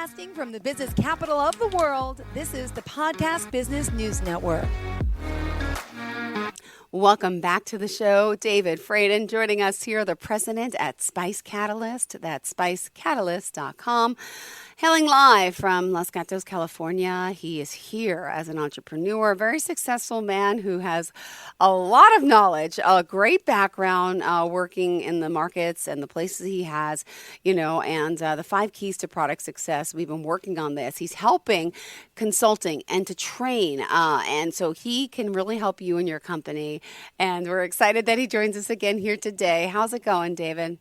Broadcasting from the business capital of the world, this is the Podcast Business News Network. Welcome back to the show. David Fradin joining us here, the president at Spice Catalyst. That's spicecatalyst.com. Hailing live from Los Gatos, California. He is here as an entrepreneur, a very successful man who has a lot of knowledge, a great background working in the markets and the places he has, and the 5 keys to product success. We've been working on this. He's helping consulting and to train. And so he can really help you and your company. And we're excited that he joins us again here today. How's it going, David?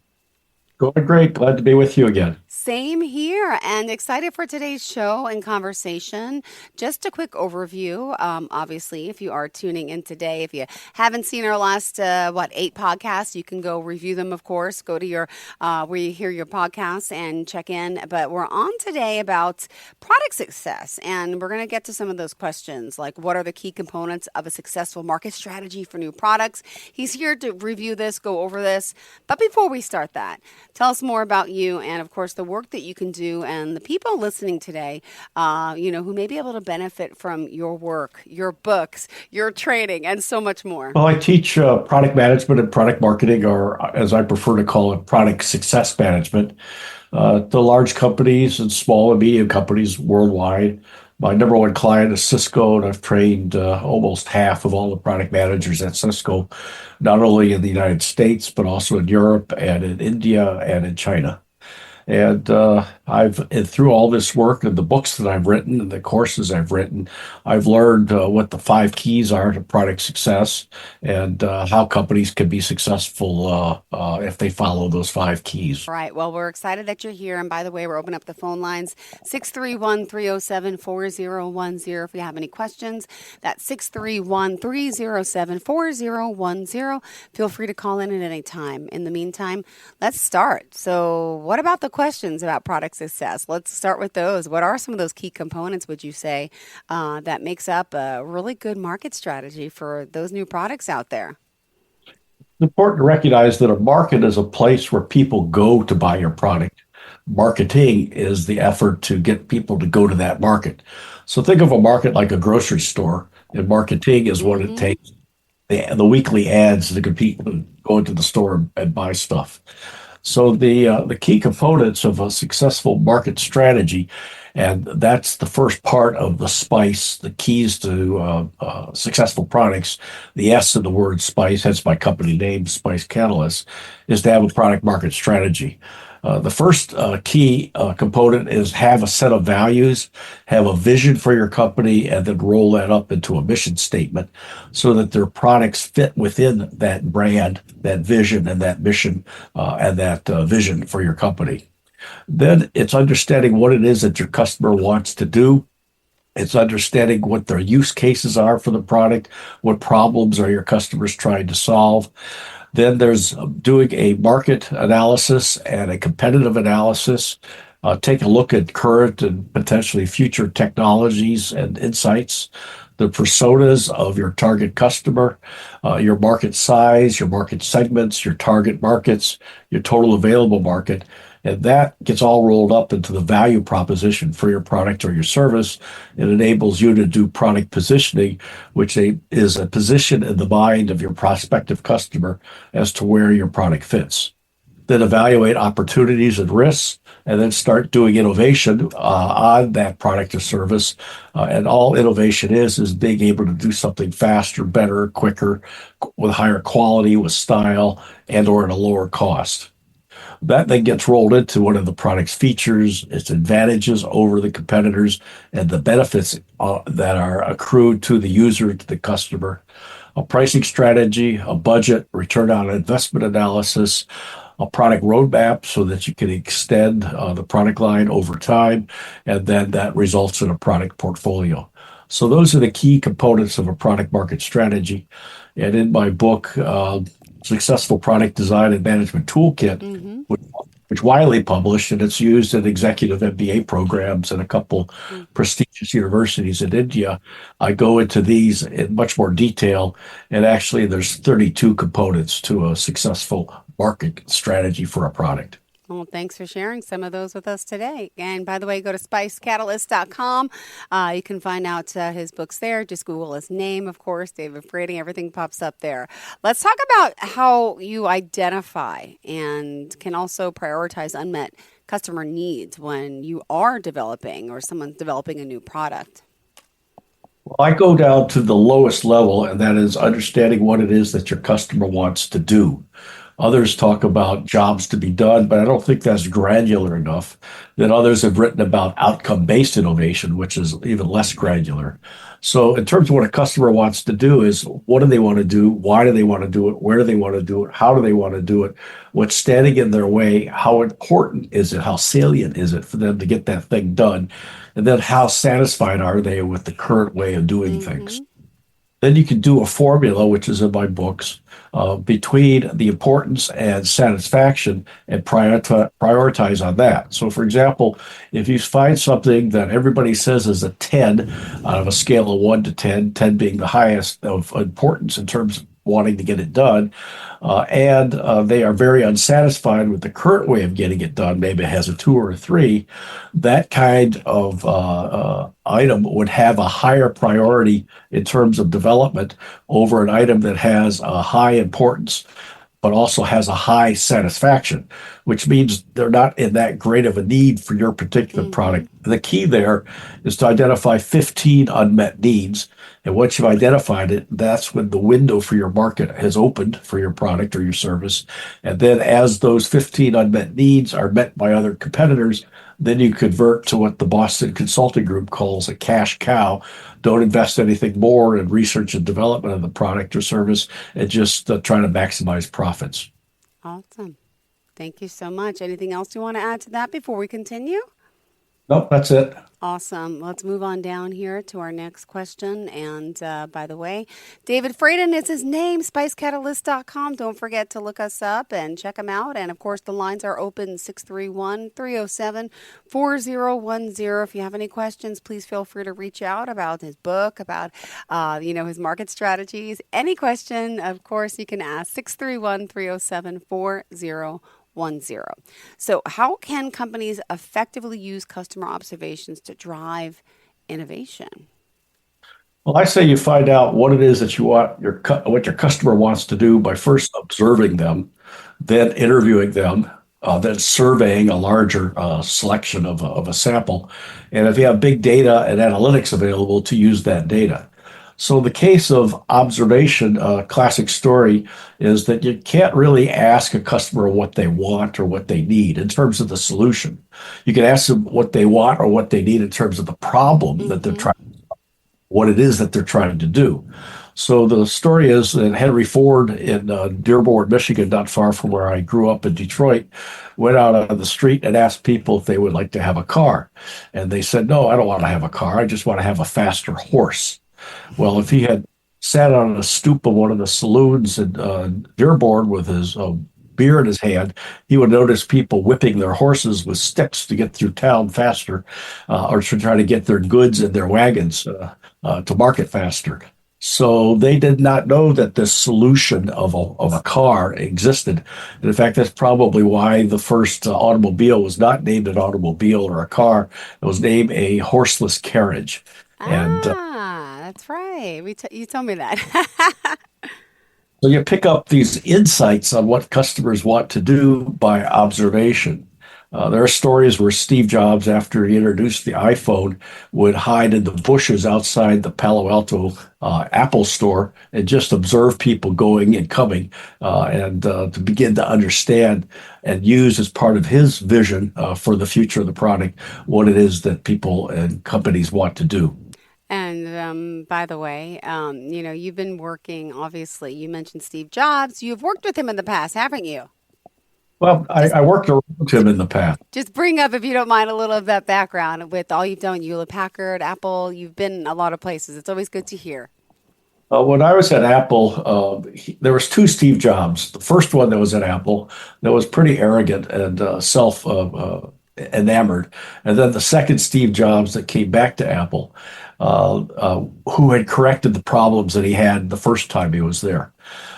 Going great. Glad to be with you again. Same here, and excited for today's show and conversation. Just a quick overview. Obviously, if you are tuning in today, if you haven't seen our last 8 podcasts, you can go review them. Of course, go to your where you hear your podcasts and check in. But we're on today about product success, and we're going to get to some of those questions, like what are the key components of a successful market strategy for new products. He's here to review this, go over this. But before we start that, tell us more about you and, of course, the work that you can do and the people listening today, who may be able to benefit from your work, your books, your training, and so much more. Well, I teach product management and product marketing, or as I prefer to call it, product success management, to large companies and small and medium companies worldwide. My number one client is Cisco, and I've trained almost half of all the product managers at Cisco, not only in the United States, but also in Europe and in India and in China. And through all this work and the books that I've written and the courses I've written, I've learned what the 5 keys are to product success and how companies can be successful if they follow those 5 keys. All right. Well, we're excited that you're here. And by the way, we're opening up the phone lines, 631-307-4010. If you have any questions, that's 631-307-4010. Feel free to call in at any time. In the meantime, let's start. So what about the questions about product success? Let's start with those. What are some of those key components, would you say, that makes up a really good market strategy for those new products out there? It's important to recognize that a market is a place where people go to buy your product. Marketing is the effort to get people to go to that market. So think of a market like a grocery store, and marketing is what it takes, the weekly ads to get people to go into the store and buy stuff. So the key components of a successful market strategy, and that's the first part of the SPICE, the keys to successful products. The S in the word SPICE, hence my company name, Spice Catalyst, is to have a product market strategy. The first key component is have a set of values, have a vision for your company, and then roll that up into a mission statement so that their products fit within that brand, that vision, and that mission, and that vision for your company. Then it's understanding what it is that your customer wants to do. It's understanding what their use cases are for the product, what problems are your customers trying to solve. Then there's doing a market analysis and a competitive analysis. Take a look at current and potentially future technologies and insights, the personas of your target customer, your market size, your market segments, your target markets, your total available market. And that gets all rolled up into the value proposition for your product or your service. It enables you to do product positioning, which is a position in the mind of your prospective customer as to where your product fits. Then evaluate opportunities and risks, and then start doing innovation on that product or service. And all innovation is being able to do something faster, better, quicker, with higher quality, with style, and or at a lower cost. That then gets rolled into one of the product's features, its advantages over the competitors, and the benefits that are accrued to the user, to the customer. A pricing strategy, a budget, return on investment analysis, a product roadmap so that you can extend the product line over time, and then that results in a product portfolio. So those are the key components of a product market strategy. And in my book, Successful Product Design and Management Toolkit, which widely published, and it's used in executive MBA programs in a couple prestigious universities in India, I go into these in much more detail. And actually, there's 32 components to a successful market strategy for a product. Well, thanks for sharing some of those with us today. And by the way, go to spicecatalyst.com. You can find out his books there. Just Google his name, of course, David Fradin. Everything pops up there. Let's talk about how you identify and can also prioritize unmet customer needs when you are developing or someone's developing a new product. Well, I go down to the lowest level, and that is understanding what it is that your customer wants to do. Others talk about jobs to be done, but I don't think that's granular enough. Then others have written about outcome-based innovation, which is even less granular. So in terms of what a customer wants to do is what do they want to do? Why do they want to do it? Where do they want to do it? How do they want to do it? What's standing in their way? How important is it? How salient is it for them to get that thing done? And then how satisfied are they with the current way of doing things? Then you can do a formula, which is in my books, between the importance and satisfaction and prioritize on that. So, for example, if you find something that everybody says is a 10 out of a scale of 1 to 10, 10 being the highest of importance in terms of wanting to get it done, and they are very unsatisfied with the current way of getting it done, maybe it has a 2 or a 3, that kind of item would have a higher priority in terms of development over an item that has a high importance but also has a high satisfaction, which means they're not in that great of a need for your particular product. The key there is to identify 15 unmet needs. And once you've identified it, that's when the window for your market has opened for your product or your service. And then as those 15 unmet needs are met by other competitors, then you convert to what the Boston Consulting Group calls a cash cow. Don't invest anything more in research and development of the product or service and just try to maximize profits. Awesome. Thank you so much. Anything else you want to add to that before we continue? Nope, that's it. Awesome. Let's move on down here to our next question. And by the way, David Fradin is his name, spicecatalyst.com. Don't forget to look us up and check him out. And of course, the lines are open 631-307-4010. If you have any questions, please feel free to reach out about his book, about his market strategies. Any question, of course, you can ask 631-307-4010. So how can companies effectively use customer observations to drive innovation? Well, I say you find out what it is that you want what your customer wants to do by first observing them, then interviewing them, then surveying a larger selection of a sample, and if you have big data and analytics available, to use that data. So in the case of observation, a classic story is that you can't really ask a customer what they want or what they need in terms of the solution. You can ask them what they want or what they need in terms of the problem that they're trying, what it is that they're trying to do. So the story is that Henry Ford in Dearborn, Michigan, not far from where I grew up in Detroit, went out on the street and asked people if they would like to have a car. And they said, no, I don't want to have a car. I just want to have a faster horse. Well, if he had sat on a stoop of one of the saloons in Dearborn with his beer in his hand, he would notice people whipping their horses with sticks to get through town faster, or to try to get their goods in their wagons to market faster. So they did not know that this solution of a car existed. And in fact, that's probably why the first automobile was not named an automobile or a car. It was named a horseless carriage. And that's right. You told me that. so you pick up these insights on what customers want to do by observation. There are stories where Steve Jobs, after he introduced the iPhone, would hide in the bushes outside the Palo Alto Apple store and just observe people going and coming, and to begin to understand and use as part of his vision for the future of the product what it is that people and companies want to do. And by the way, you've been working, obviously, you mentioned Steve Jobs. You've worked with him in the past, haven't you? Well, I worked around him in the past. Just bring up, if you don't mind, a little of that background with all you've done, Hewlett-Packard, Apple. You've been a lot of places. It's always good to hear. When I was at Apple, there was two Steve Jobs. The first one that was at Apple that was pretty arrogant and enamored. And then the second Steve Jobs that came back to Apple, who had corrected the problems that he had the first time he was there.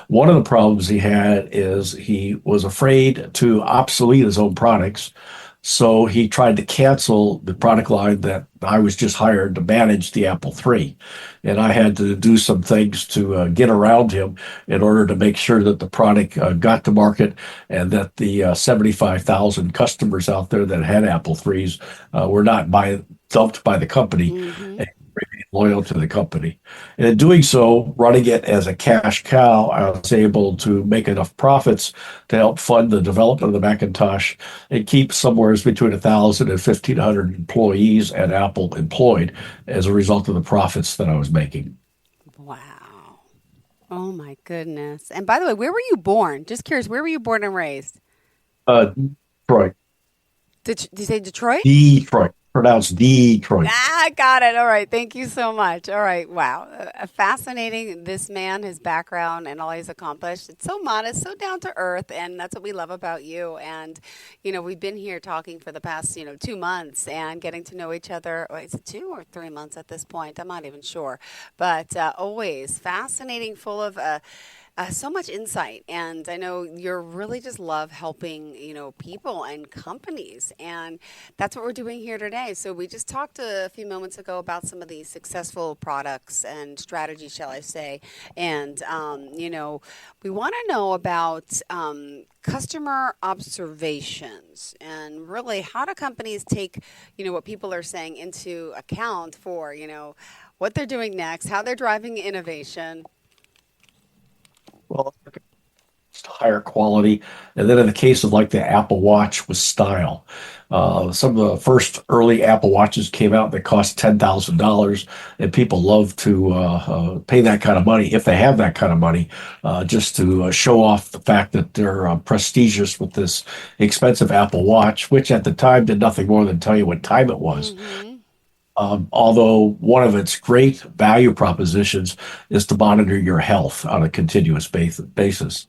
One of the problems he had is he was afraid to obsolete his own products. So he tried to cancel the product line that I was just hired to manage the Apple III. And I had to do some things to get around him in order to make sure that the product got to market and that the 75,000 customers out there that had Apple IIIs were not dumped by the company Mm-hmm. and remain loyal to the company. And in doing so, running it as a cash cow, I was able to make enough profits to help fund the development of the Macintosh and keep somewhere between 1,000 and 1,500 employees at Apple employed as a result of the profits that I was making. Wow. Oh my goodness. And by the way, where were you born? Just curious, where were you born and raised? Detroit. Did you say Detroit? Detroit. Pronounced Detroit. Ah, got it. All right. Thank you so much. All right. Wow. Fascinating. This man, his background, and all he's accomplished. It's so modest, so down to earth. And that's what we love about you. And, we've been here talking for the past, 2 months and getting to know each other. Is it 2 or 3 months at this point? I'm not even sure. But always fascinating, full of so much insight, and I know you're really just love helping, people and companies, and that's what we're doing here today. So we just talked a few moments ago about some of these successful products and strategies, shall I say, and we want to know about customer observations and really how do companies take, what people are saying into account for, what they're doing next, how they're driving innovation. Well, higher quality. And then in the case of like the Apple Watch with style, some of the first early Apple Watches came out that cost $10,000, and people love to pay that kind of money if they have that kind of money, just to show off the fact that they're prestigious with this expensive Apple Watch, which at the time did nothing more than tell you what time it was. Mm-hmm. Although one of its great value propositions is to monitor your health on a continuous basis.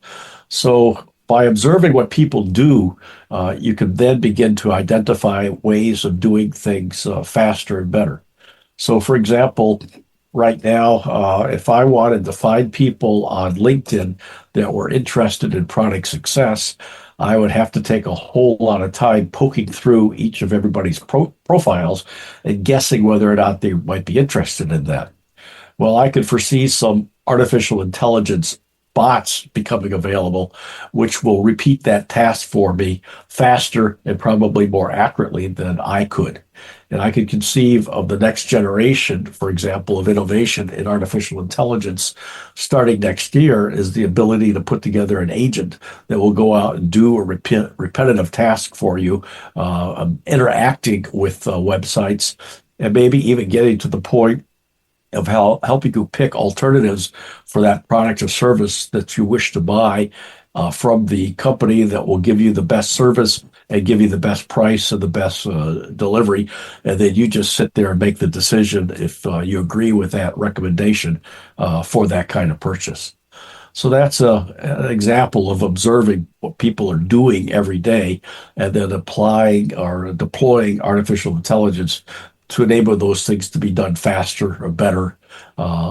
So by observing what people do, you can then begin to identify ways of doing things faster and better. So for example, right now, if I wanted to find people on LinkedIn that were interested in product success, I would have to take a whole lot of time poking through each of everybody's profiles and guessing whether or not they might be interested in that. Well, I could foresee some artificial intelligence bots becoming available, which will repeat that task for me faster and probably more accurately than I could. And I could conceive of the next generation, for example, of innovation in artificial intelligence starting next year is the ability to put together an agent that will go out and do a repetitive task for you, interacting with websites, and maybe even getting to the point of how helping you pick alternatives for that product or service that you wish to buy from the company that will give you the best service and give you the best price and the best delivery. And then you just sit there and make the decision if you agree with that recommendation for that kind of purchase. So that's an example of observing what people are doing every day and then applying or deploying artificial intelligence to enable those things to be done faster or better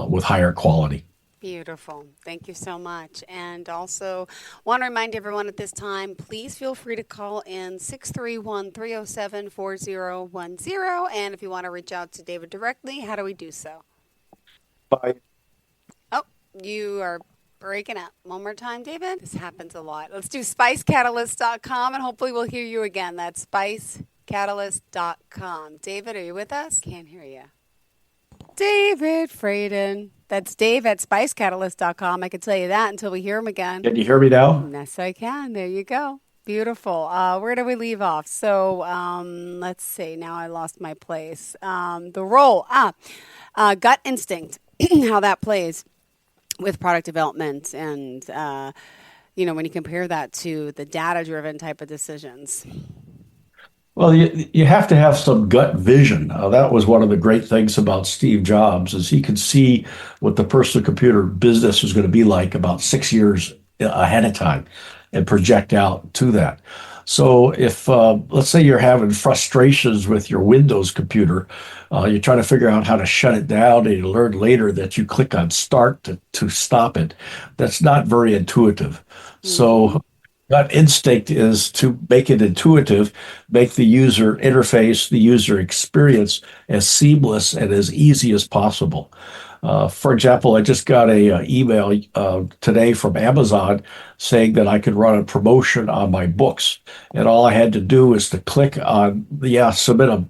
with higher quality. Beautiful. Thank you so much. And also want to remind everyone at this time, please feel free to call in 631-307-4010. And if you want to reach out to David directly, how do we do so? Bye. Oh, you are breaking up. One more time, David. This happens a lot. Let's do spicecatalyst.com and hopefully we'll hear you again. That's spicecatalyst.com. David, are you with us? Can't hear you. David Fradin. That's Dave at spicecatalyst.com. I can tell you that until we hear him again. Can you hear me now? Yes, I can. There you go. Beautiful. Where do we leave off? So let's see. Now I lost my place. The role. Gut instinct. How that plays with product development and, when you compare that to the data-driven type of decisions. Well, you have to have some gut vision. That was one of the great things about Steve Jobs is he could see what the personal computer business was going to be like about 6 years ahead of time and project out to that. So if, let's say you're having frustrations with your Windows computer, you're trying to figure out how to shut it down, and you learn later that you click on start to stop it. That's not very intuitive. Mm, So gut instinct is to make it intuitive, make the user interface, the user experience as seamless and as easy as possible. For example, I just got a email today from Amazon saying that I could run a promotion on my books, and all I had to do is to click on the submit a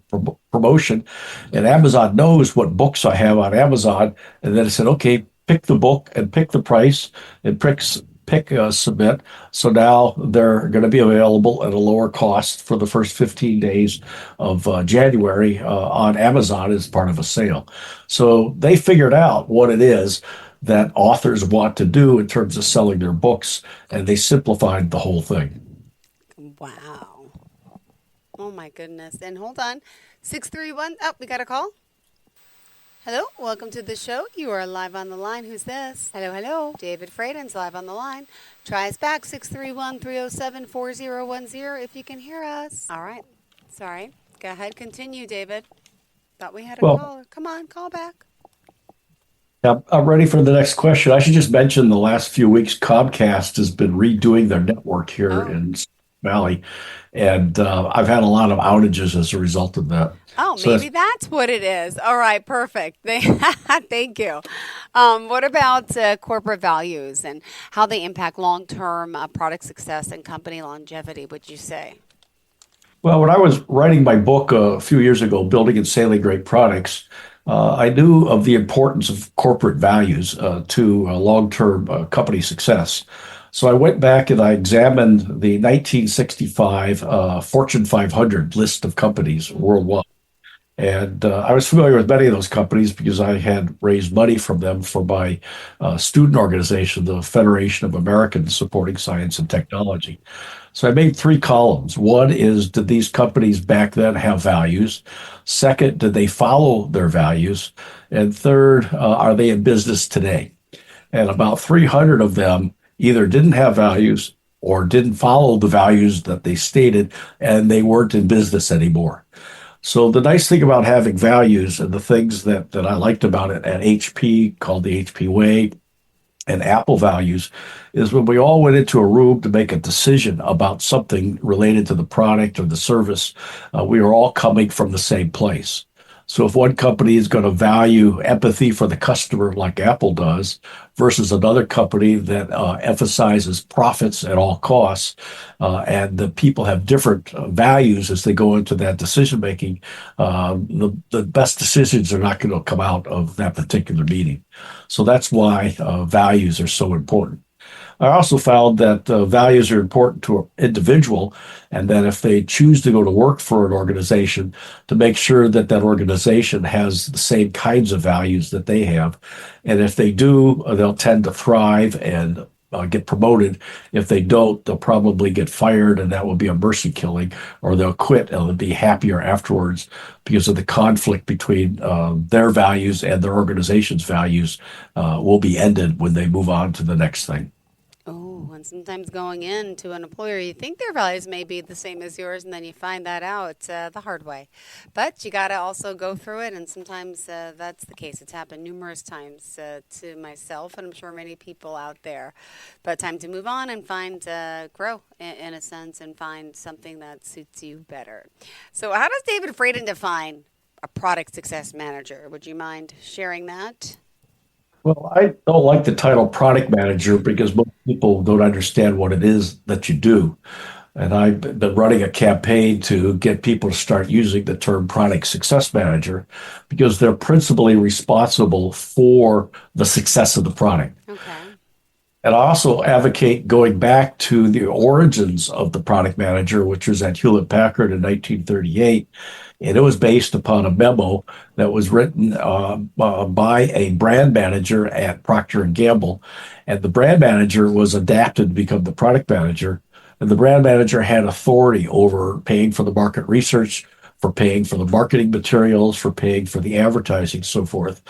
promotion, and Amazon knows what books I have on Amazon, and then it said, okay, pick the book and pick the price and pick submit. So now they're going to be available at a lower cost for the first 15 days of January on Amazon as part of a sale. So they figured out what it is that authors want to do in terms of selling their books, and they simplified the whole thing. wow. Oh my goodness. And hold on. 631. Oh, we got a call. Hello, welcome to the show. You are live on the line. Who's this? Hello, hello. David Fradin's live on the line. Try us back, 631-307-4010 if you can hear us. All right. Sorry. Go ahead. Continue, David. Thought we had a Well, caller. Come on, call back. yeah, I'm ready for the next question. I should just mention the last few weeks, Comcast has been redoing their network here Oh. in Valley, and I've had a lot of outages as a result of that. Oh, So maybe that's what it is. All right, perfect. Thank you. What about corporate values and how they impact long-term product success and company longevity, would you say? well, when I was writing my book a few years ago, Building and Sailing Great Products, I knew of the importance of corporate values to long-term company success. So I went back and I examined the 1965 Fortune 500 list of companies worldwide. And I was familiar with many of those companies because I had raised money from them for my student organization, the Federation of Americans Supporting Science and Technology. So I made three columns. One is, did these companies back then have values? Second, did they follow their values? And third, are they in business today? And about 300 of them either didn't have values or didn't follow the values that they stated, and they weren't in business anymore. So the nice thing about having values and the things that I liked about it at HP, called the HP Way, and Apple values, is when we all went into a room to make a decision about something related to the product or the service, we were all coming from the same place. So if one company is going to value empathy for the customer like Apple does versus another company that emphasizes profits at all costs, and the people have different values as they go into that decision making, the best decisions are not going to come out of that particular meeting. So that's why values are so important. I also found that values are important to an individual, and that if they choose to go to work for an organization, to make sure that that organization has the same kinds of values that they have. And if they do, they'll tend to thrive and get promoted. If they don't, they'll probably get fired, and that will be a mercy killing, or they'll quit and they'll be happier afterwards because of the conflict between their values and their organization's values will be ended when they move on to the next thing. Oh, and sometimes going into an employer, you think their values may be the same as yours, and then you find that out the hard way. But you got to also go through it, and sometimes that's the case. It's happened numerous times to myself, and I'm sure many people out there. But time to move on and find, grow in a sense, and find something that suits you better. So, how does David Fradin define a product success manager? Would you mind sharing that? Well, I don't like the title product manager because most people don't understand what it is that you do. And I've been running a campaign to get people to start using the term product success manager because they're principally responsible for the success of the product. Okay. And I also advocate going back to the origins of the product manager, which was at Hewlett Packard in 1938. And it was based upon a memo that was written by a brand manager at Procter and Gamble. And the brand manager was adapted to become the product manager. And the brand manager had authority over paying for the market research, for paying for the marketing materials, for paying for the advertising, so forth.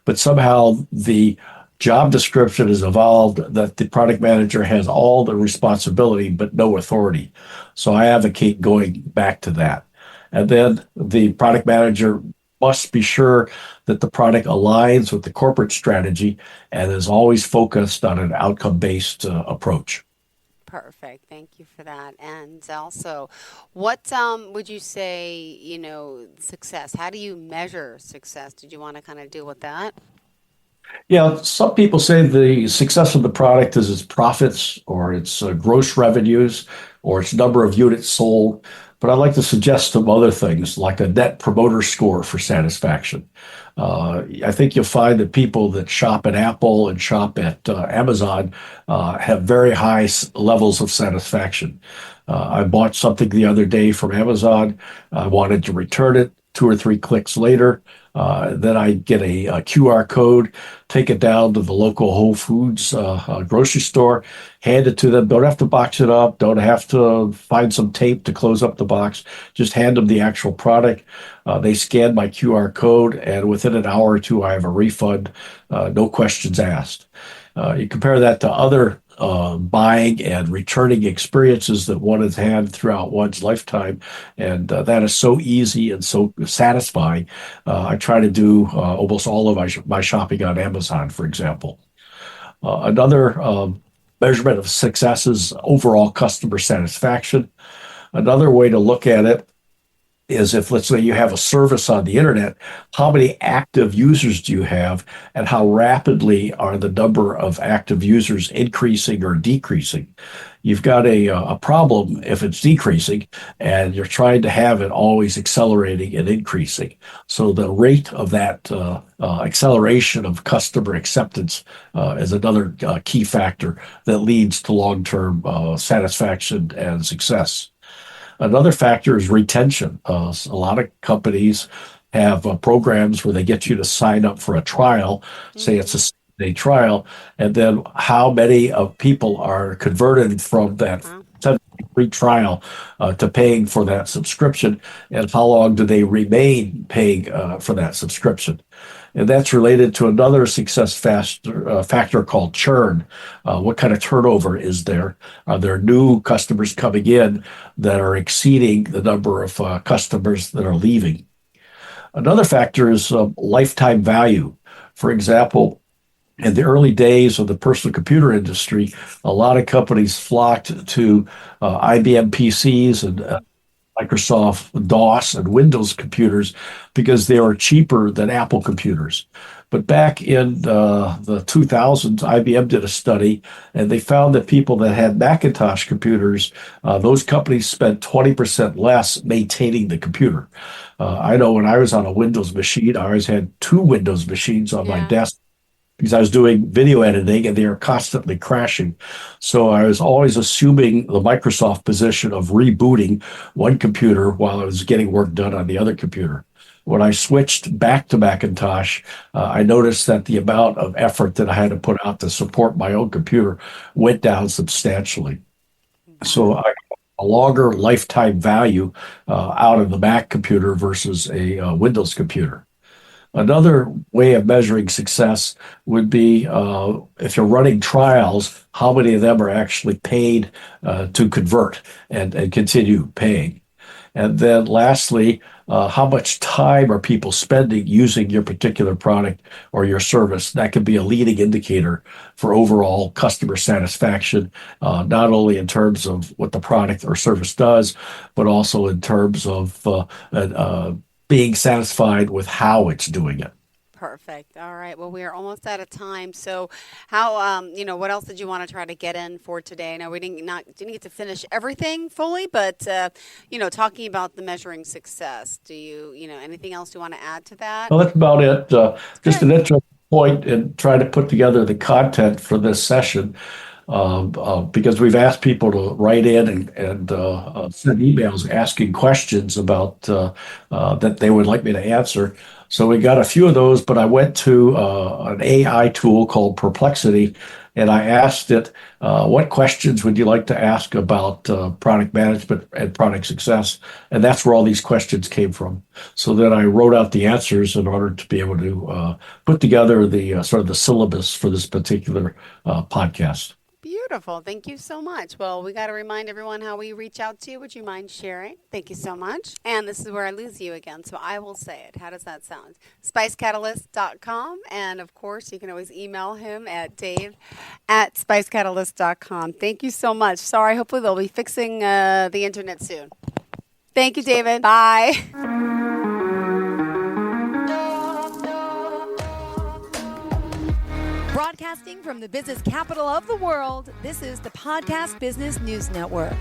But somehow the job description has evolved that the product manager has all the responsibility but no authority. So I advocate going back to that. And then the product manager must be sure that the product aligns with the corporate strategy and is always focused on an outcome-based approach. Perfect. Thank you for that. And also, what would you say, success? How do you measure success? Did you want to kind of deal with that? Yeah, some people say the success of the product is its profits or its gross revenues or its number of units sold. But I'd like to suggest some other things like a net promoter score for satisfaction. I think you'll find that people that shop at Apple and shop at Amazon have very high levels of satisfaction. I bought something the other day from Amazon. I wanted to return it. 2 or 3 clicks later, then I get a QR code, take it down to the local Whole Foods grocery store, hand it to them. Don't have to box it up. Don't have to find some tape to close up the box. Just hand them the actual product. They scan my QR code, and within an hour or two, I have a refund. No questions asked. You compare that to other buying and returning experiences that one has had throughout one's lifetime, and that is so easy and so satisfying. I try to do almost all of my shopping on Amazon, for example. Another measurement of success is overall customer satisfaction. Another way to look at it is if, let's say, you have a service on the internet, how many active users do you have, and how rapidly are the number of active users increasing or decreasing? You've got a problem if it's decreasing, and you're trying to have it always accelerating and increasing. So the rate of that acceleration of customer acceptance is another key factor that leads to long-term satisfaction and success. Another factor is retention. A lot of companies have programs where they get you to sign up for a trial, say it's a 7-day trial, and then how many of people are converted from that 7-day free trial to paying for that subscription, and how long do they remain paying for that subscription. And that's related to another success factor called churn. What kind of turnover is there? Are there new customers coming in that are exceeding the number of customers that are leaving? Another factor is lifetime value. For example, in the early days of the personal computer industry, a lot of companies flocked to IBM PCs and Microsoft DOS and Windows computers because they were cheaper than Apple computers. But back in the 2000s, IBM did a study, and they found that people that had Macintosh computers, those companies spent 20% less maintaining the computer. I know when I was on a Windows machine, I always had 2 Windows machines on my desk because I was doing video editing and they are constantly crashing. So I was always assuming the Microsoft position of rebooting one computer while I was getting work done on the other computer. When I switched back to Macintosh, I noticed that the amount of effort that I had to put out to support my own computer went down substantially. So I a longer lifetime value out of the Mac computer versus a Windows computer. Another way of measuring success would be if you're running trials, how many of them are actually paid to convert and continue paying. And then lastly, how much time are people spending using your particular product or your service? That could be a leading indicator for overall customer satisfaction, not only in terms of what the product or service does, but also in terms of being satisfied with how it's doing it. Perfect. All right. Well, we are almost out of time. So, how what else did you want to try to get in for today? I know we didn't get to finish everything fully, but talking about the measuring success. Do you anything else you want to add to that? Well, that's about it. Just an interesting point in trying to put together the content for this session. Because we've asked people to write in and send emails asking questions about that they would like me to answer. So we got a few of those, but I went to an AI tool called Perplexity, and I asked it, what questions would you like to ask about product management and product success? And that's where all these questions came from. So then I wrote out the answers in order to be able to put together the sort of the syllabus for this particular podcast. Beautiful. Thank you so much. Well, we got to remind everyone how we reach out to you. Would you mind sharing? Thank you so much. And this is where I lose you again, so I will say it. How does that sound? SpiceCatalyst.com. And, of course, you can always email him at dave@spicecatalyst.com. Thank you so much. Sorry, hopefully they'll be fixing the internet soon. Thank you, David. Bye. Broadcasting from the business capital of the world, this is the Podcast Business News Network.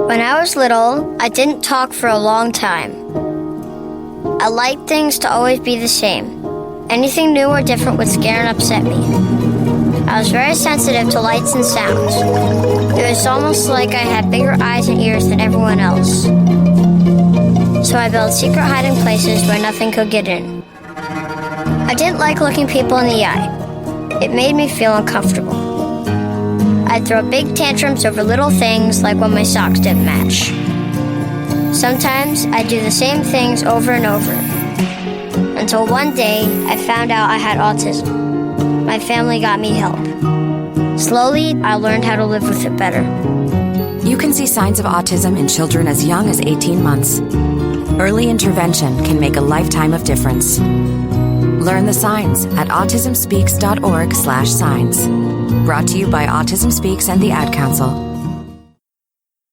When I was little, I didn't talk for a long time. I liked things to always be the same. Anything new or different would scare and upset me. I was very sensitive to lights and sounds. It was almost like I had bigger eyes and ears than everyone else. So I built secret hiding places where nothing could get in. I didn't like looking people in the eye. It made me feel uncomfortable. I'd throw big tantrums over little things like when my socks didn't match. Sometimes I'd do the same things over and over. Until one day, I found out I had autism. My family got me help. Slowly, I learned how to live with it better. You can see signs of autism in children as young as 18 months. Early intervention can make a lifetime of difference. Learn the signs at autismspeaks.org/signs. Brought to you by Autism Speaks and the Ad Council.